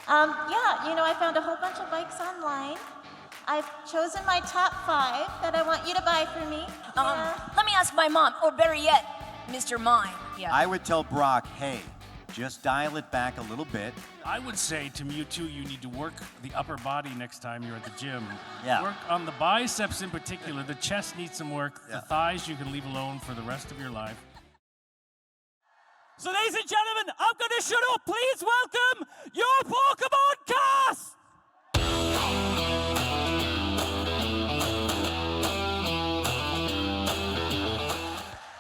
Yeah, I found a whole bunch of bikes online. I've chosen my top 5 that I want you to buy for me. Let me ask my mom, or better yet, Mr. Mime. Yeah. I would tell Brock, hey, just dial it back a little bit. I would say to Mewtwo, you need to work the upper body next time you're at the gym. Yeah. Work on the biceps in particular. The chest needs some work. Yeah. The thighs you can leave alone for the rest of your life. So ladies and gentlemen, I'm going to shut up. Please welcome your Pokémon cast!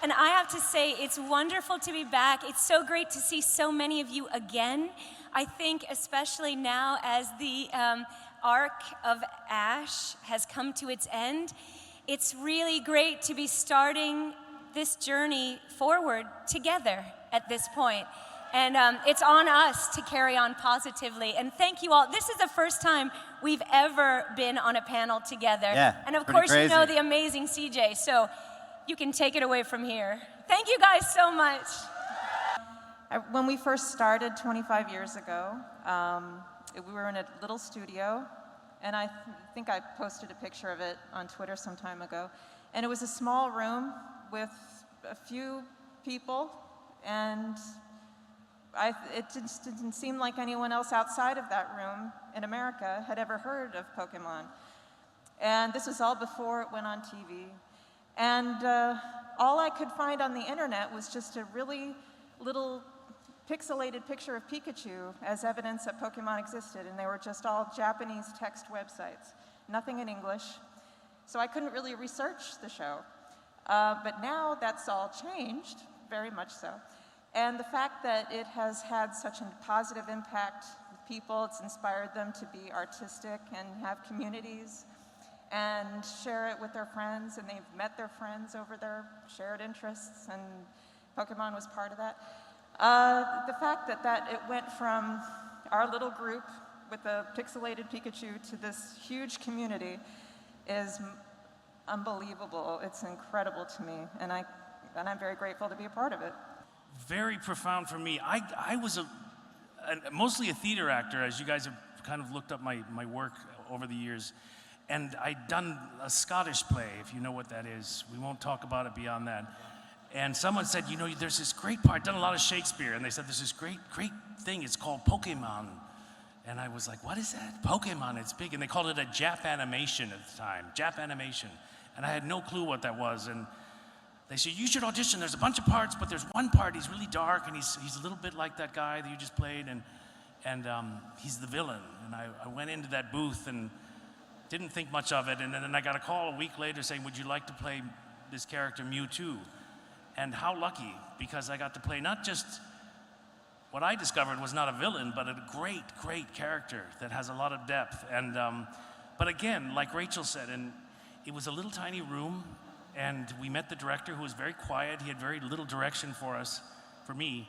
And I have to say, it's wonderful to be back. It's so great to see so many of you again. I think especially now as the arc of Ash has come to its end, it's really great to be starting this journey forward together at this point. And it's on us to carry on positively. And thank you all. This is the first time we've ever been on a panel together. Yeah, and of pretty course, crazy. you know the amazing CJ. So you can take it away from here. Thank you guys so much. When we first started 25 years ago, we were in a little studio, and I think I posted a picture of it on Twitter some time ago. And it was a small room with a few people, and it just didn't seem like anyone else outside of that room in America had ever heard of Pokémon. And this was all before it went on TV. And all I could find on the internet was just a really little pixelated picture of Pikachu as evidence that Pokémon existed, and they were just all Japanese text websites, nothing in English. So I couldn't really research the show. But now that's all changed, very much so. And the fact that it has had such a positive impact with people, it's inspired them to be artistic and have communities and share it with their friends, and they've met their friends over their shared interests, and Pokémon was part of that. The fact that it went from our little group with a pixelated Pikachu to this huge community is unbelievable. It's incredible to me, and I'm very grateful to be a part of it. Very profound for me. I was mostly a theater actor, as you guys have kind of looked up my work over the years. And I'd done a Scottish play, if you know what that is. We won't talk about it beyond that. And someone said, there's this great part, I'd done a lot of Shakespeare, and they said, there's this great thing, it's called Pokémon. And I was like, what is that? Pokémon, it's big. And they called it a Jap animation at the time, Jap animation. And I had no clue what that was. And they said, you should audition, there's a bunch of parts, but there's one part, he's really dark, and he's a little bit like that guy that you just played, and he's the villain. And I went into that booth and didn't think much of it, and then I got a call a week later saying, would you like to play this character Mewtwo? And how lucky, because I got to play not just what I discovered was not a villain, but a great character that has a lot of depth. And but again, like Rachel said, and it was a little tiny room, and we met the director, who was very quiet. He had very little direction for me,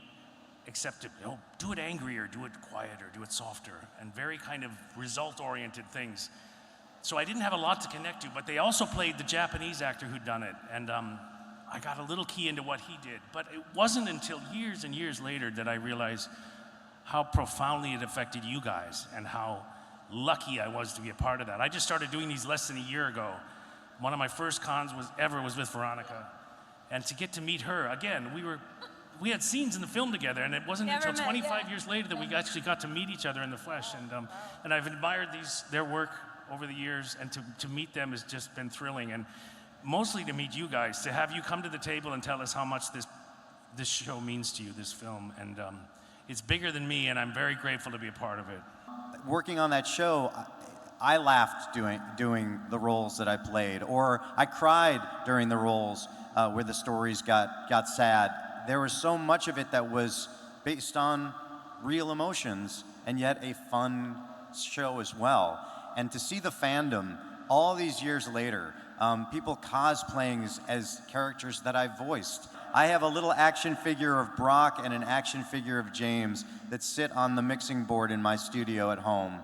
except to do it angrier, do it quieter, do it softer, and very kind of result-oriented things. So I didn't have a lot to connect to, but they also played the Japanese actor who'd done it, and I got a little key into what he did. But it wasn't until years and years later that I realized how profoundly it affected you guys and how lucky I was to be a part of that. I just started doing these less than a year ago. One of my first cons was with Veronica, and to get to meet her, again, we had scenes in the film together, and it wasn't until 25 years later that we actually got to meet each other in the flesh, and I've admired their work over the years, and to meet them has just been thrilling, and mostly to meet you guys, to have you come to the table and tell us how much this show means to you, this film, and it's bigger than me, and I'm very grateful to be a part of it. Working on that show, I laughed doing the roles that I played, or I cried during the roles where the stories got sad. There was so much of it that was based on real emotions, and yet a fun show as well. And to see the fandom all these years later, people cosplaying as characters that I voiced. I have a little action figure of Brock and an action figure of James that sit on the mixing board in my studio at home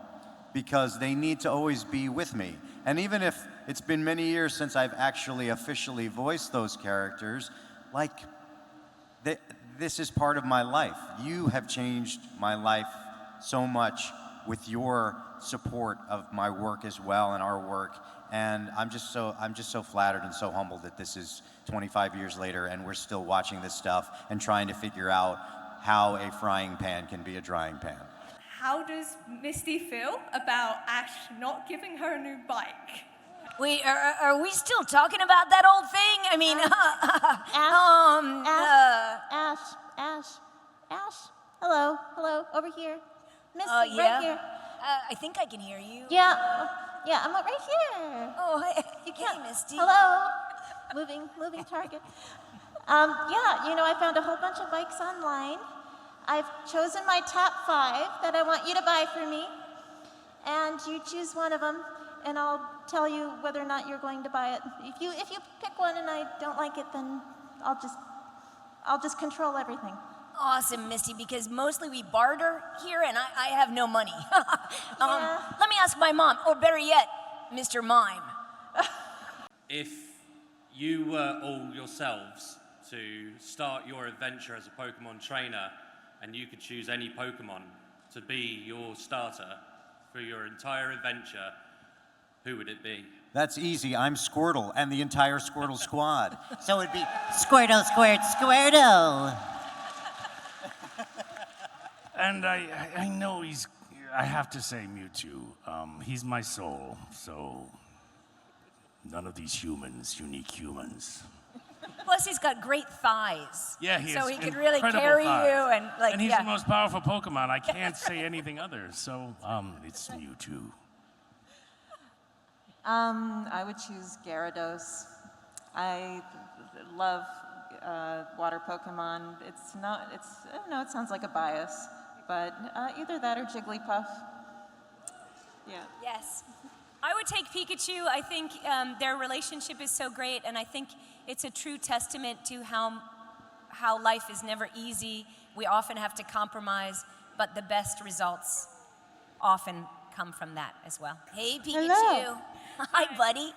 because they need to always be with me. And even if it's been many years since I've actually officially voiced those characters, this is part of my life. You have changed my life so much with your support of my work as well and our work. And I'm just so flattered and so humbled that this is 25 years later and we're still watching this stuff and trying to figure out how a frying pan can be a drying pan. How does Misty feel about Ash not giving her a new bike? Wait, are we still talking about that old thing? I mean, Ash. Hello, over here. Misty, yeah? right here. I think I can hear you. Yeah, I'm right here. Oh, hey, You can't. Misty. Hello. Moving target. Yeah, I found a whole bunch of bikes online. I've chosen my top 5 that I want you to buy for me. And you choose one of them, and I'll tell you whether or not you're going to buy it. If you pick one and I don't like it, then I'll just control everything. Awesome, Misty, because mostly we barter here, and I have no money. Yeah. Let me ask my mom, or better yet, Mr. Mime. If you were all yourselves to start your adventure as a Pokemon trainer, and you could choose any Pokemon to be your starter for your entire adventure, who would it be? That's easy. I'm Squirtle and the entire Squirtle squad. So it'd be Squirtle, Squirtle. And I know I have to say Mewtwo. He's my soul, so none of these humans, unique humans. Plus, he's got great thighs. Yeah, he so has he could really incredible carry thighs. you and And he's the most powerful Pokemon. I can't say anything other, so it's Mewtwo. I would choose Gyarados. I love water Pokemon. I don't know, it sounds like a bias, but either that or Jigglypuff. Yeah. Yes. I would take Pikachu. I think their relationship is so great, and I think it's a true testament to how life is never easy. We often have to compromise, but the best results often come from that as well. Hey, Pikachu. Hello. Hi, buddy.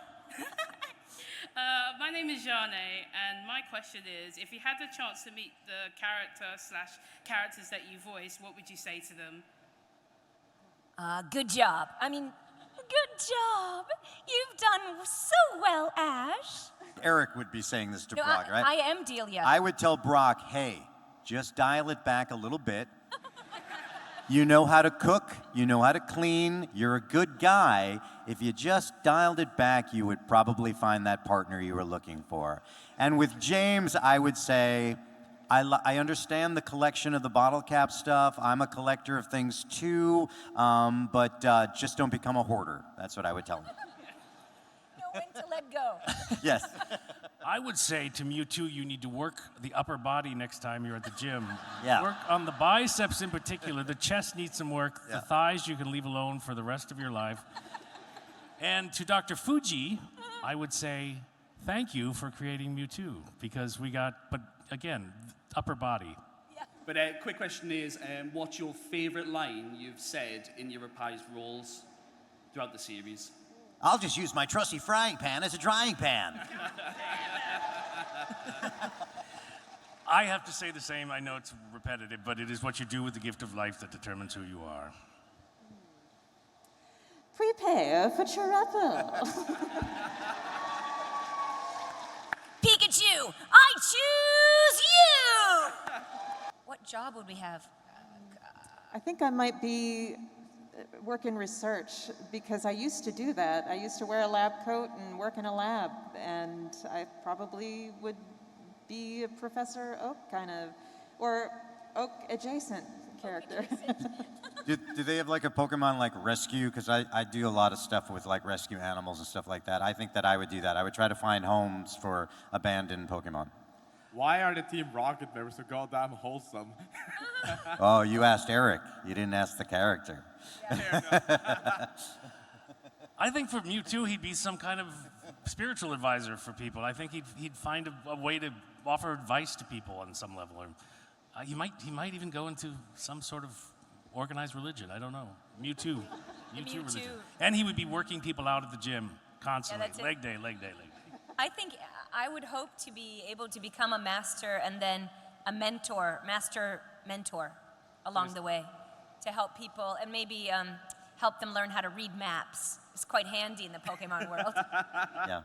My name is Jane, and my question is, if you had the chance to meet the characters that you voiced, what would you say to them? Good job. Good job. You've done so well, Ash. Eric would be saying this to No, Brock, right? I am Delia. I would tell Brock, hey, just dial it back a little bit. You know how to cook, you know how to clean, you're a good guy. If you just dialed it back, you would probably find that partner you were looking for. And with James, I would say, I understand the collection of the bottle cap stuff. I'm a collector of things too, but just don't become a hoarder. That's what I would tell him. Know when to let go. Yes. I would say to Mewtwo, you need to work the upper body next time you're at the gym. Yeah. Work on the biceps in particular. The chest needs some work. Yeah. The thighs you can leave alone for the rest of your life. And to Dr. Fuji, I would say thank you for creating Mewtwo, because but again, upper body. But quick question is, what's your favorite line you've said in your reprised roles throughout the series? I'll just use my trusty frying pan as a drying pan. I have to say the same. I know it's repetitive, but it is what you do with the gift of life that determines who you are. Prepare for trouble. Pikachu, I choose you! What job would we have? I think I might work in research, because I used to do that. I used to wear a lab coat and work in a lab, and I probably would be a Professor Oak kind of, or Oak adjacent character. Do they have like a Pokemon like rescue? Because I do a lot of stuff with like rescue animals and stuff like that. I think that I would do that. I would try to find homes for abandoned Pokemon. Why are the Team Rocket members so goddamn wholesome? Oh, you asked Eric. You didn't ask the character. I think for Mewtwo, he'd be some kind of spiritual advisor for people. I think he'd find a way to offer advice to people on some level. Or he might even go into some sort of organized religion. I don't know. Mewtwo religion. And he would be working people out at the gym constantly. Yeah, leg day. I think I would hope to be able to become a master and then a master mentor along the way. to help people and maybe help them learn how to read maps. It's quite handy in the Pokemon world. Yeah.